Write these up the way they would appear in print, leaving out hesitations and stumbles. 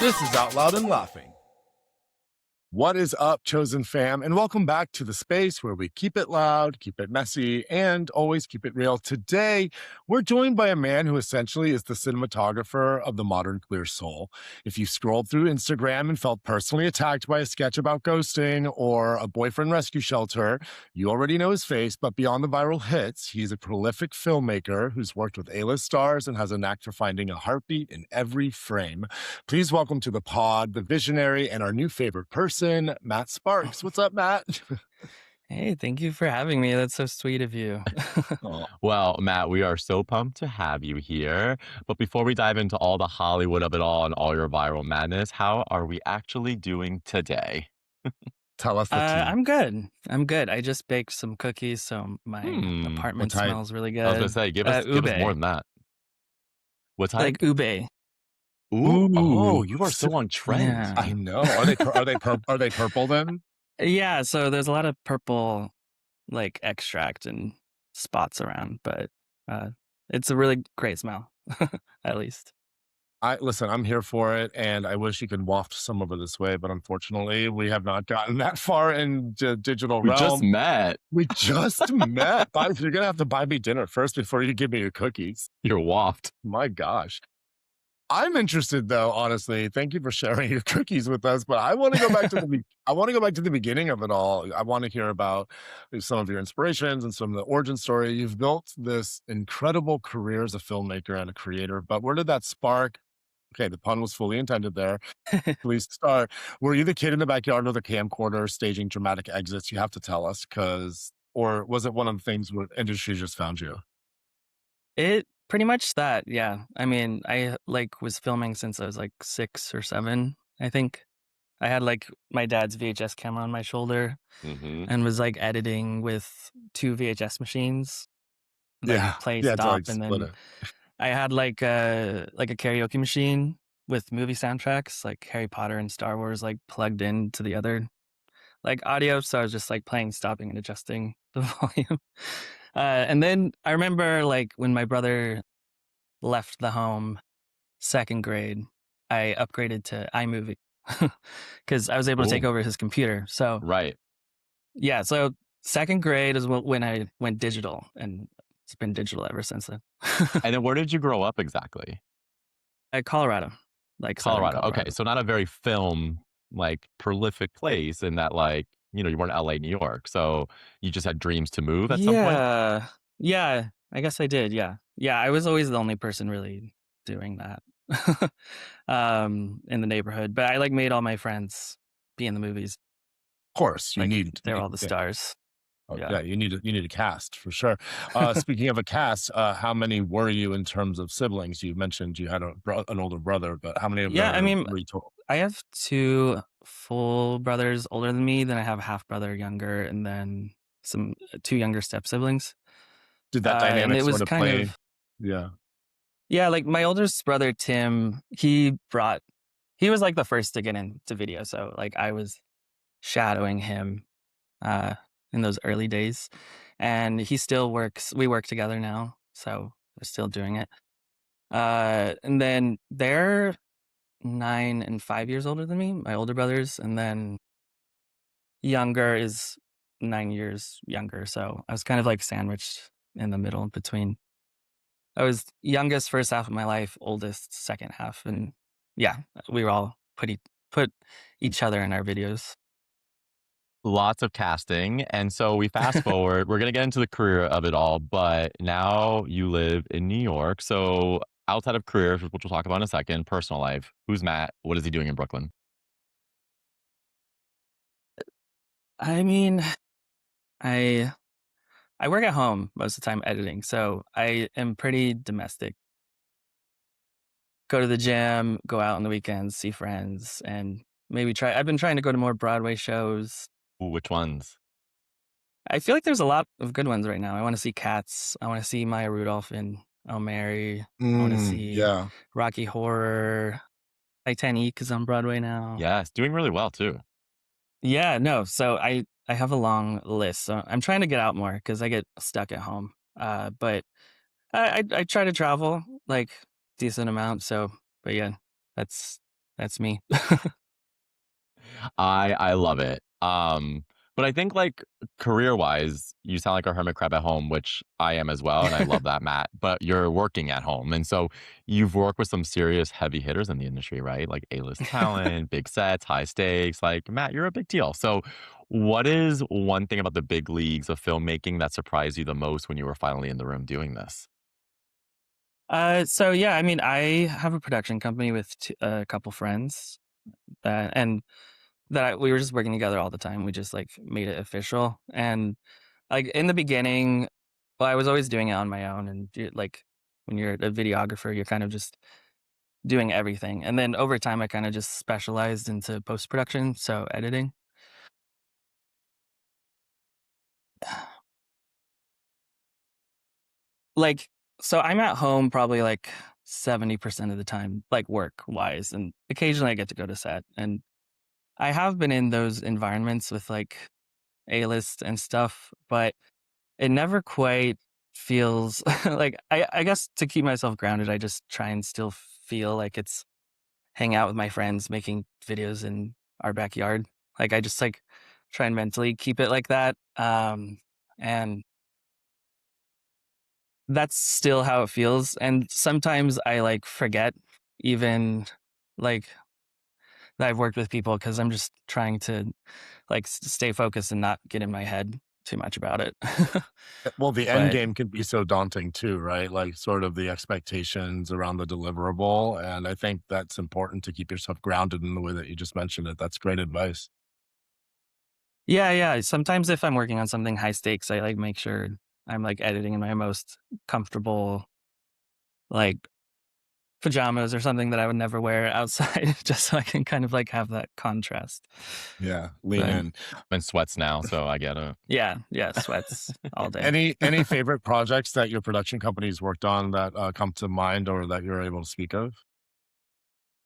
This is Out Loud and Laughing. What is up, chosen fam? And welcome back to the space where we keep it loud, keep it messy, and always keep it real. Today, we're joined by a man who essentially is the cinematographer of the modern queer soul. If you scrolled through Instagram and felt personally attacked by a sketch about ghosting or a boyfriend rescue shelter, you already know his face, but beyond the viral hits, he's a prolific filmmaker who's worked with A-list stars and has a knack for finding a heartbeat in every frame. Please welcome to the pod, the visionary, and our new favorite person, Matt Sparks. What's up, Matt? Hey, thank you for having me. That's so sweet of you. Oh, Well, Matt, we are so pumped to have you here. But before we dive into all the Hollywood of it all and all your viral madness, how are we actually doing today? tell us the tea. I'm good. I'm good. I just baked some cookies, so my What apartment type? smells really I was gonna good. say, give us more Ube, than that. What type? like ube. Ooh, oh, Ooh, you are so on trend. I Yeah. know. Are they purple then? Yeah, so there's a lot of purple like extract and spots around, but it's a really great smell, at least. Listen, I'm here for it, and I wish you could waft some over this way, but unfortunately, we have not gotten that far in the digital We just realm. met. We just met. You're gonna have to buy me dinner first before you give me your cookies. Your waft. My gosh. I'm interested though, honestly. Thank you for sharing your cookies with us, but I want to go back to I want to go back to the beginning of it all. I want to hear about some of your inspirations and some of the origin story. You've built this incredible career as a filmmaker and a creator, but where did that spark? Okay, the pun was fully intended there. Please start. Were you the kid in the backyard with a camcorder staging dramatic exits? You have to tell us, or was it one of the things where industry just found you? It pretty much that, yeah. I mean, I like was filming since I was like 6 or 7, I think. I had like my dad's VHS camera on my shoulder Mm-hmm. and was like editing with 2 VHS machines, like Yeah, play yeah, to stop, like and split then it. I had like a karaoke machine with movie soundtracks like Harry Potter and Star Wars like plugged into the other like audio, so I was just like playing, stopping, and adjusting the volume. And then I remember like when my brother left the home 2nd grade, I upgraded to iMovie because I was able to take Cool. over his computer. So Right. yeah, so 2nd grade is when I went digital, and it's been digital ever since then. And then where did you grow up exactly? Colorado, like Southern Colorado. Okay, Colorado. so not a very film like prolific place in that like, you were in LA, New York. So you just had dreams to move at some point? Yeah, yeah, I guess I did. Yeah, yeah, I was always the only person really doing that in the neighborhood, but I like made all my friends be in the movies. Of course, Like they're all the yeah. stars. Oh, Yeah. yeah, you need a cast for sure. Speaking of a cast, how many were you in terms of siblings? You mentioned you had an older brother, but how many of Yeah, I there mean, were you told? I have 2 full brothers older than me, then I have a half brother younger, and then some 2 younger step siblings. Did that And dynamic it was sort of kind play? of Yeah. yeah, like my oldest brother Tim, he was like the first to get into video, so like I was shadowing him uh in those early days. And he still works, we work together now, so we're still doing it. And then they're 9 and 5 years older than me, my older brothers, and then younger is 9 years younger, so I was kind of like sandwiched in the middle between. I was youngest first half of my life, oldest second half, and yeah, we were all put each other in our videos. Lots of casting. And so we fast forward, we're going to get into the career of it all, but now you live in New York. So outside of careers, which we'll talk about in a second, personal life, who's Matt? What is he doing in Brooklyn? I mean, I I work at home most of the time editing, so I am pretty domestic. Go to the gym, go out on the weekends, see friends, and maybe try. I've been trying to go to more Broadway shows. Ooh, which ones? I feel like there's a lot of good ones right now. I want to see Cats. I want to see Maya Rudolph and Oh Mary. I want to see Yeah. Rocky Horror. Titanic is on Broadway now. Yes, doing really well too. Yeah, no. So I have a long list. So I'm trying to get out more because I get stuck at home. But I try to travel like decent amount. So, but yeah, that's That's me. I love it. But I think like career wise, you sound like a hermit crab at home, which I am as well, and I love that, Matt. But you're working at home, and so you've worked with some serious heavy hitters in the industry, right? Like A-list talent, big sets, high stakes. Like Matt, you're a big deal. So, what is one thing about the big leagues of filmmaking that surprised you the most when you were finally in the room doing this? So yeah, I mean, I have a production company with a couple friends and we were just working together all the time. We just like made it official. And like in the beginning, well, I was always doing it on my own. And like when you're a videographer, you're kind of just doing everything. And then over time, I kind of just specialized into post production, so editing. Like, so I'm at home probably like 70% of the time, like work wise. And occasionally I get to go to set. And I have been in those environments with like A-list and stuff, but it never quite feels like I guess to keep myself grounded, I just try and still feel like it's hang out with my friends making videos in our backyard. Like I just like try and mentally keep it like that. And that's still how it feels. And sometimes I like forget even like that I've worked with people because I'm just trying to like stay focused and not get in my head too much about it. Well, the end But game can be so daunting too, right? Like sort of the expectations around the deliverable. And I think that's important to keep yourself grounded in the way that you just mentioned it. That's great advice. yeah, yeah. Sometimes if I'm working on something high stakes, I like make sure I'm like editing in my most comfortable like pajamas or something that I would never wear outside just so I can kind of like have that contrast. Yeah, lean But in. I'm in sweats now, so I get it. yeah, yeah, sweats all day. Any favorite projects that your production company's worked on that come to mind or that you're able to speak of?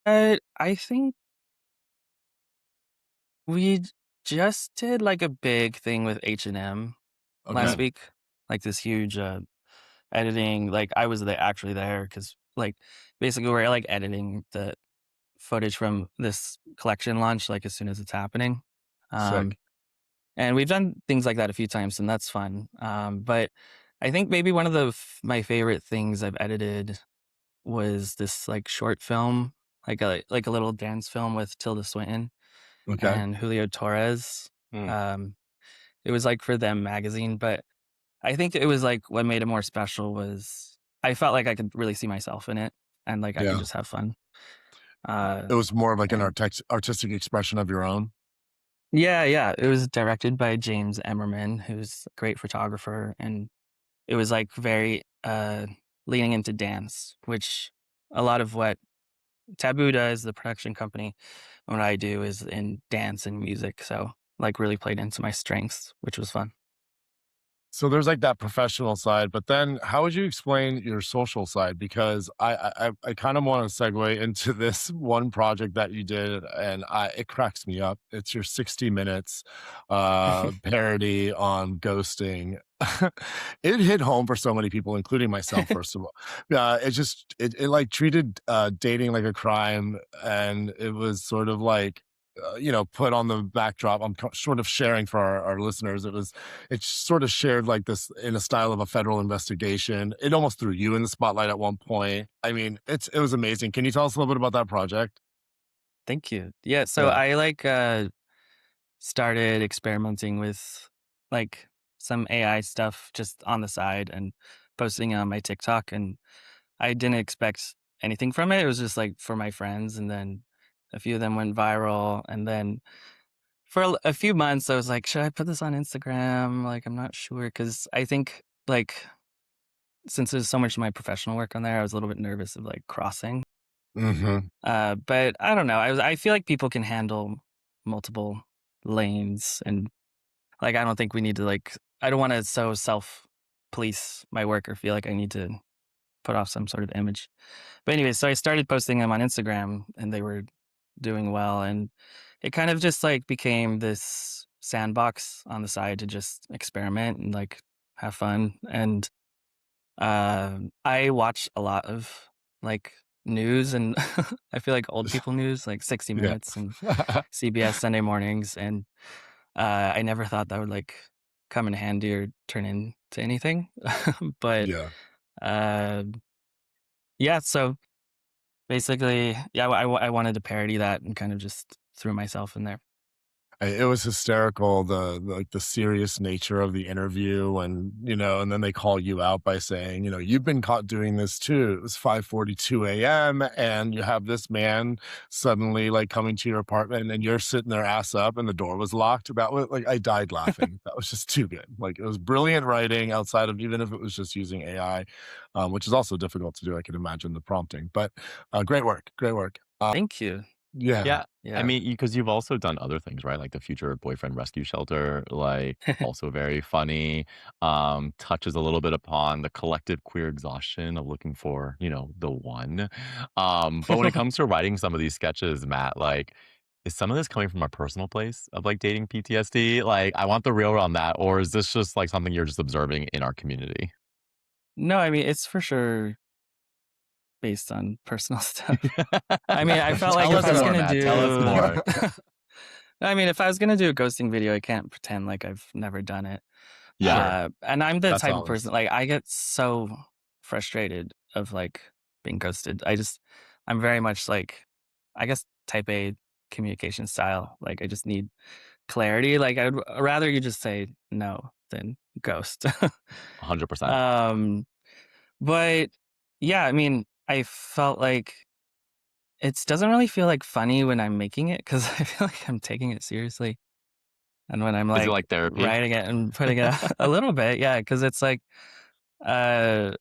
I think we just did like a big thing with H&M last Okay, Mm. week, like this huge editing. Like I was actually there because like basically we're like editing the footage from this collection launch like as soon as it's happening. Um, sick. and we've done things like that a few times, and that's fun. But I think maybe one of my favorite things I've edited was this like short film, like a little dance film with Tilda Swinton Okay. and Julio Torres. Mm. Um, it was like for them magazine, but I think it was like what made it more special was I felt like I could really see myself in it and like I could Yeah. just have fun. Uh, It was more of like an and artistic expression of your own. yeah, yeah, it was directed by James Emmerman, who's a great photographer, and it was like very leaning into dance, which a lot of what Taboo does, the production company, what I do is in dance and music. So like really played into my strengths, which was fun. So there's like that professional side, but then how would you explain your social side? Because I kind of want to segue into this one project that you did, and it cracks me up. It's your 60 minutes parody on ghosting. It hit home for so many people, including myself. First of all, it like treated dating like a crime, and it was sort of like. Put on the backdrop. I'm sort of sharing for our listeners. It's sort of shared like this in a style of a federal investigation. It almost threw you in the spotlight at one point. I mean, it was amazing. Can you tell us a little bit about that project? Thank you. Yeah, so Yeah. I like started experimenting with like some AI stuff just on the side and posting it on my TikTok, and I didn't expect anything from it. It was just like for my friends, and then a few of them went viral, and then for a few months I was like, should I put this on Instagram? Like I'm not sure cuz I think like since there's so much of my professional work on there, I was a little bit nervous of like crossing. Hmm. But I don't know. I feel like people can handle multiple lanes, and like I don't think we need to like I don't want to so self police my work or feel like I need to put off some sort of image. But anyway, so I started posting them on Instagram and they were doing well, and it kind of just like became this sandbox on the side to just experiment and like have fun. And I watch a lot of like news and I feel like old people news, like 60 Yeah. Minutes and CBS Sunday mornings. And I never thought that would like come in handy or turn into anything. But Yeah. uh, yeah, so basically, yeah, I wanted to parody that and kind of just threw myself in there. It was hysterical, like the serious nature of the interview, and and then they call you out by saying, you've been caught doing this too. It was 5:42 a.m. and you have this man suddenly like coming to your apartment, and you're sitting there ass up, and the door was locked. That was like I died laughing. That was just too good. Like it was brilliant writing outside of even if it was just using AI, which is also difficult to do. I can imagine the prompting, but great work, great work. Thank you. Yeah. Yeah. I Yeah. mean, because you've also done other things, right? Like the Future Boyfriend Rescue Shelter, like also very funny. Touches a little bit upon the collective queer exhaustion of looking for, the one. But when it comes to writing some of these sketches, Matt, like, is some of this coming from a personal place of like dating PTSD? Like, I want the real on that, or is this just like something you're just observing in our community? No, I mean, it's for sure based on personal stuff. I mean, I felt like Tell if us I was more, gonna Matt. Tell us more. I mean, if I was gonna do a ghosting video, I can't pretend like I've never done it. Yeah. And I'm the That's type of honest. person, like, I get so frustrated of like being ghosted. I'm very much like, I guess, type A communication style. Like, I just need clarity. Like, I'd rather you just say no than ghost. 100%. um, but yeah, I mean, I felt like it doesn't really feel like funny when I'm making it because I feel like I'm taking it seriously. And when I'm Is it like like therapy? writing it and putting it a little bit, yeah, because it's like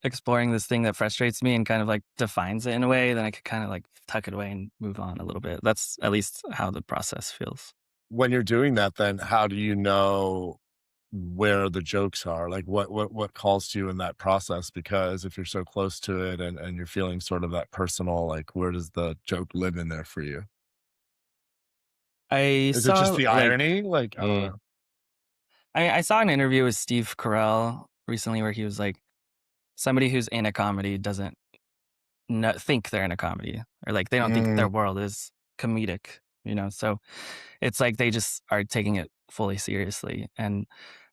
exploring this thing that frustrates me and kind of like defines it in a way, then I could kind of like tuck it away and move on a little bit. That's at least how the process feels. When you're doing that, then how do you know where the jokes are? Like what calls to you in that process? Because if you're so close to it and you're feeling sort of that personal, like where does the joke live in there for you? I Is it just saw the like irony? Like, I don't Mm, know. I saw an interview with Steve Carell recently where he was like, somebody who's in a comedy doesn't think they're in a comedy, or like they don't think Mm, their world is comedic, so it's like they just are taking it fully seriously. And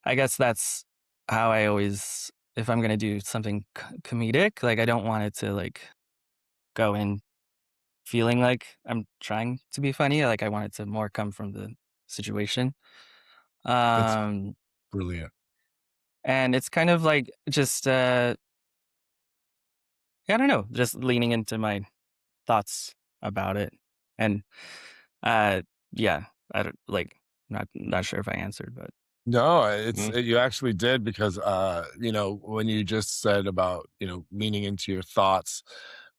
I guess that's how I always, if I'm going to do something comedic, like I don't want it to like go in feeling like I'm trying to be funny. Like I want it to more come from the situation. that's um brilliant. and it's kind of like just I don't know, just leaning into my thoughts about it. And uh yeah, I don't like, not sure if I answered, but No, mm, you actually did because when you just said about, leaning into your thoughts,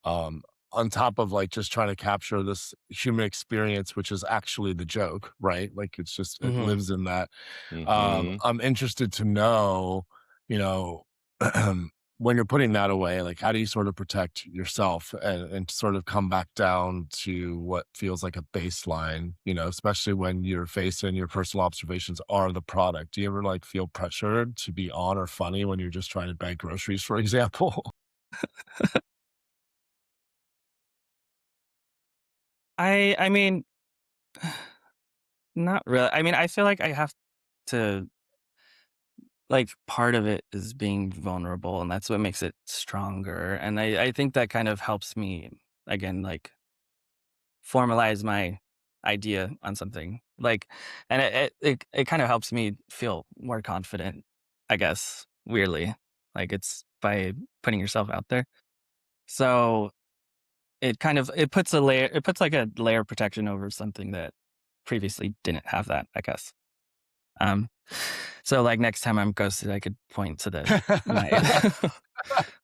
um, on top of like just trying to capture this human experience, which is actually the joke, right? Like it's just it mhm. lives in that. mhm. I'm interested to know, you know, when you're putting that away, like how do you sort of protect yourself and sort of come back down to what feels like a baseline, especially when your face and your personal observations are the product. Do you ever like feel pressured to be on or funny when you're just trying to bag groceries, for example? I mean, not really. I mean, I feel like I have to, like, part of it is being vulnerable, and that's what makes it stronger. And I think that kind of helps me, again, like, formalize my idea on something. Like, and it kind of helps me feel more confident, I guess, weirdly. Like, it's by putting yourself out there. So it puts like a layer of protection over something that previously didn't have that, I guess. Um, so like next time I'm ghosted, I could point to my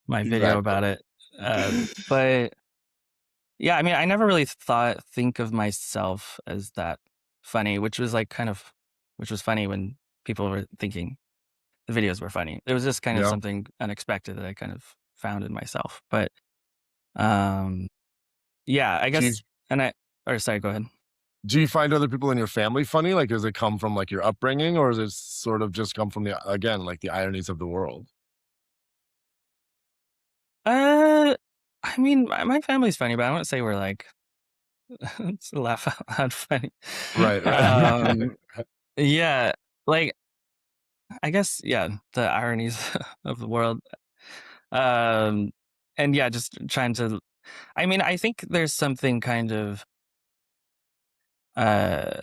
my video Exactly. about it. But yeah, I mean, I never really think of myself as that funny, which was funny when people were thinking the videos were funny. It was just kind of Yeah. something unexpected that I kind of found in myself. But um, yeah, I Do you guess, and I or sorry, go ahead. do you find other people in your family funny? Like, does it come from like your upbringing, or does it sort of just come from the like the ironies of the world? Uh, I I mean, my family's funny, but I wouldn't say we're like it's laugh out loud funny. Right, Um, right. yeah, like I guess yeah, the ironies of the world. Um, and yeah, just trying to. I mean, I think there's something kind of uh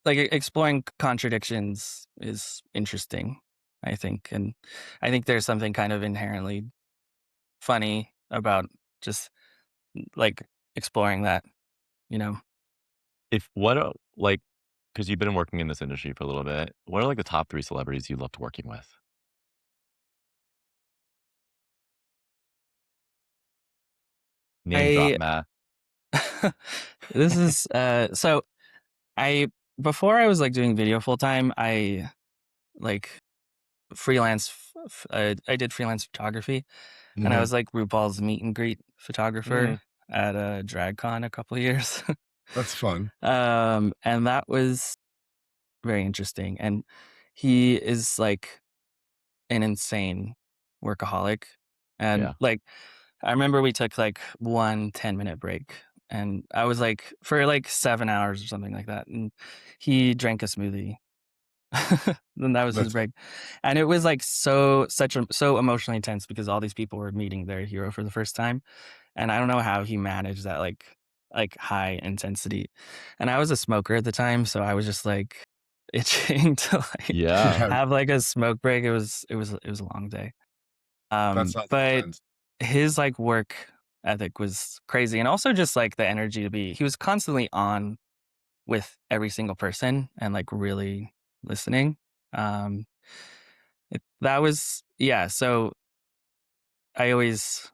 like exploring contradictions is interesting. I think, and I think there's something kind of inherently funny about just like exploring that, you know. If what like because you've been working in this industry for a little bit, what are like the top 3 celebrities you loved working with? Name drop, I Matt. this is so I before I was like doing video full time, I like I did freelance photography, and I Mhm. was like RuPaul's meet and greet Mm, photographer at a drag con a couple of years. That's fun. And that was very interesting. And he is like an insane workaholic. And yeah. like, I remember we took like 1 10-minute break, and I was like, for like 7 hours or something like that. And he drank a smoothie. Then that was his That's break. And it was like so emotionally intense because all these people were meeting their hero for the first time. And I don't know how he managed that like high intensity. And I was a smoker at the time, so I was just like itching to like Yeah. yeah, have like a smoke break. It was a long day. that sounds But intense. his like work ethic was crazy, and also just like the energy to be. He was constantly on with every single person and like really listening. Um, that was yeah. So I always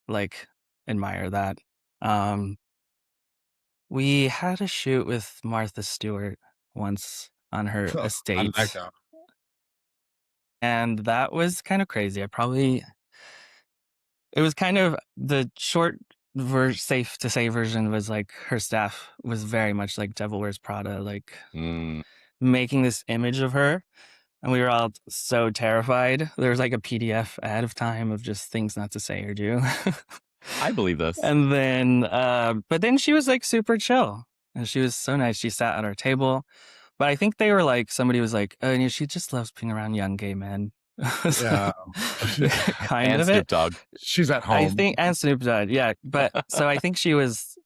like admire that. Um, we had a shoot with Martha Stewart once on her I like estate, that. and that was kind of crazy. It was kind of the short safe to say version was like her staff was very much like Devil Wears Prada, like Mm, making this image of her. And we were all so terrified. There was like a PDF ahead of time of just things not to say or do. I believe this. And then, but then she was like super chill, and she was so nice. She sat at our table, but I think they were like, somebody was like, oh, she just loves being around young gay men. So, Yeah. kind And of Snoop it. Dogg. She's at I home. think, and Snoop Dogg, yeah. But so I think she was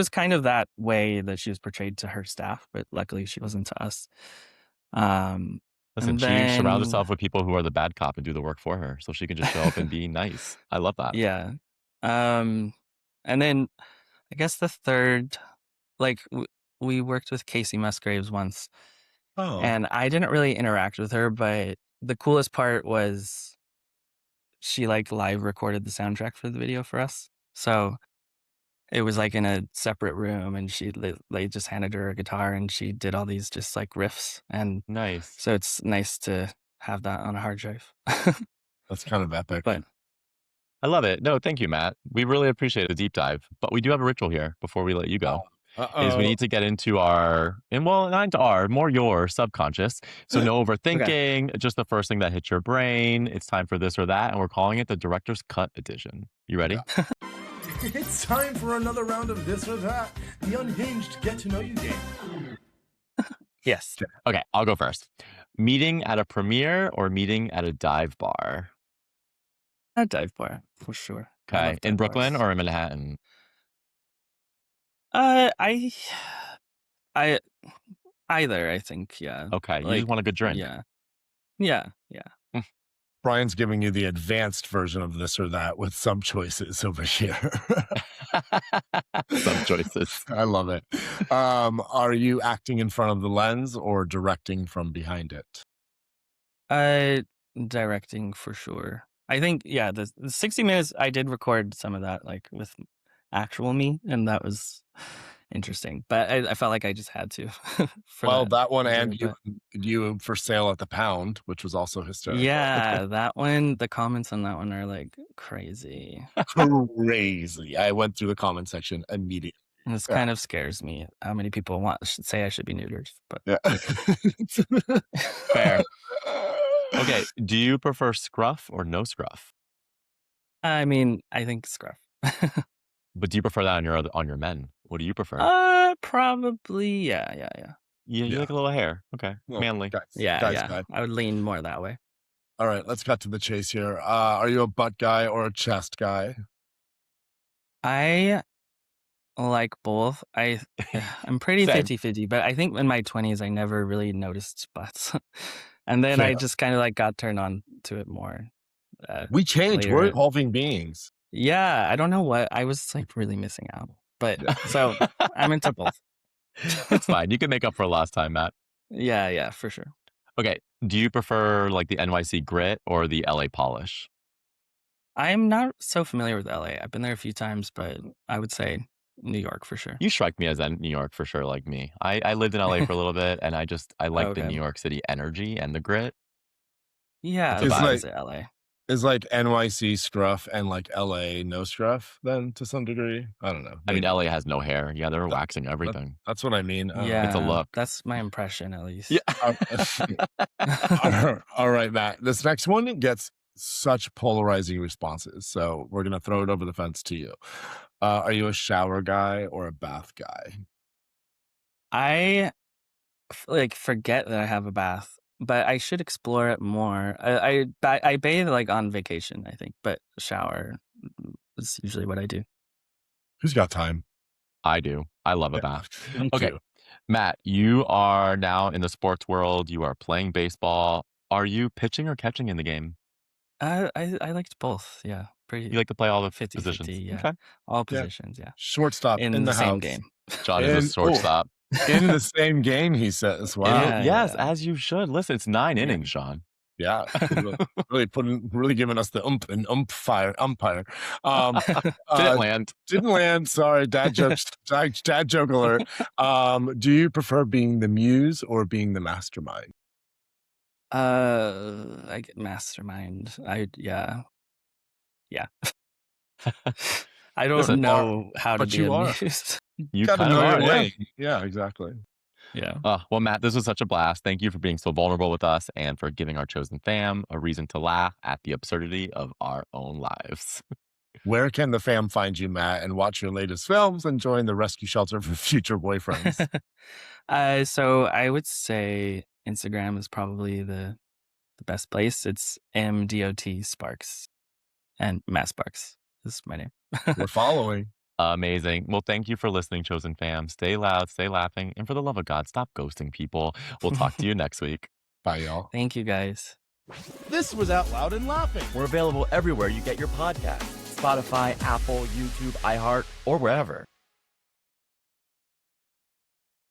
kind of that way that she was portrayed to her staff, but luckily she wasn't to us. Um, Listen, and she surrounds then herself with people who are the bad cop and do the work for her, so she can just show up and be nice. I love that. yeah. Um, and then I guess the third, like we worked with Casey Musgraves once, Oh. and I didn't really interact with her, but the coolest part was she like live recorded the soundtrack for the video for us. So it was like in a separate room, and they just handed her a guitar, and she did all these just like riffs, and Nice. so it's nice to have that on a hard drive. That's kind of epic. But I love it. No, thank you, Matt. We really appreciate the deep dive, but we do have a ritual here before we let you go. Is we Uh-oh. need to get into not into our, more your subconscious. So no okay, overthinking, just the first thing that hits your brain. It's time for this or that, and we're calling it the director's cut edition. You ready? Yeah. It's time for another round of this or that, the unhinged get to know you game. yes, Okay, I'll go first. Meeting at a premiere or meeting at a dive bar? a dive bar for sure. I Okay, love in dive Brooklyn bars. or in Manhattan? I I either, I think, yeah. Okay, you just Like, want a good drink. yeah. Yeah, yeah. Brian's giving you the advanced version of this or that with some choices over here. Some choices. I love it. Are you acting in front of the lens or directing from behind it? Directing for sure. I think, yeah, the 60 minutes, I did record some of that, like, with actual me, and that was interesting. But I felt like I just had to for Well, that that one to do and it. But you for sale at the pound, which was also hysterical. yeah, that one, the comments on that one are, like, crazy. Crazy. I went through the comment section immediately. And this Yeah. kind of scares me, how many people should say I should be neutered, but Yeah. Fair. Okay, do you prefer scruff or no scruff? I mean, I think scruff. But do you prefer that on your men? What do you prefer? Probably, yeah. Yeah, you Yeah. like a little hair. Okay, Well, manly. guys, Yeah, guys, yeah. guys. I would lean more that way. All right, let's cut to the chase here. Are you a butt guy or a chest guy? I like both. I'm pretty Same. 50-50, but I think in my 20s I never really noticed butts. And then I Fair. just kind of like got turned on to it more. We change. We're later. evolving beings. Yeah, I don't know what I was like really missing out. But so I'm into both. It's fine. You can make up for last time, Matt. Yeah, for sure. Okay. Do you prefer like the NYC grit or the LA polish? I'm not so familiar with LA. I've been there a few times, but I would say New York for sure. You strike me as a New York for sure, like me. I lived in LA for a little bit, and I like the Okay. New York City energy and the grit. Yeah, It's the a vibe vibe. is LA. Is like NYC scruff and like LA no scruff then to some degree? I don't know. I mean, Maybe. LA has no hair. Yeah, they're waxing everything. That's what I mean. I don't know. Yeah, It's a look. That's my impression at least. All right, Matt. This next one gets such polarizing responses. So we're going to throw it over the fence to you. Are you a shower guy or a bath guy? I like forget that I have a bath, but I should explore it more. I bathe like on vacation, I think, but shower is usually what I do. Who's got time? I do. I love a bath. Me Okay. too. Matt, you are now in the sports world. You are playing baseball. Are you pitching or catching in the game? I liked both. Yeah, pretty. You like to play all the 50-50, positions? yeah. Okay. All positions, yeah. Shortstop in the same house. game. John is a shortstop. In the same game, he says. Wow. Yes, as you should. Listen, it's 9 innings, Sean. Yeah, really giving us the umpire. Didn't land. Didn't land. Sorry, dad jokes. Dad joke alert. Do you prefer being the muse or being the mastermind? I get mastermind. Yeah. I don't Listen, know how to but be you are. amused. You Gotta kind of know are. your Yeah. way. Yeah, exactly. Yeah. Well, Matt, this was such a blast. Thank you for being so vulnerable with us and for giving our chosen fam a reason to laugh at the absurdity of our own lives. Where can the fam find you, Matt, and watch your latest films and join the rescue shelter for future boyfriends? So I would say Instagram is probably the best place. It's MDOT Sparks, and Matt Sparks is my name. We're following. Amazing. Well, thank you for listening, chosen fam. Stay loud, stay laughing, and for the love of God, stop ghosting people. We'll talk to you next week. Bye, y'all. Thank you, guys. This was Out Loud and Laughing. We're available everywhere you get your podcasts. Spotify, Apple, YouTube, iHeart, or wherever.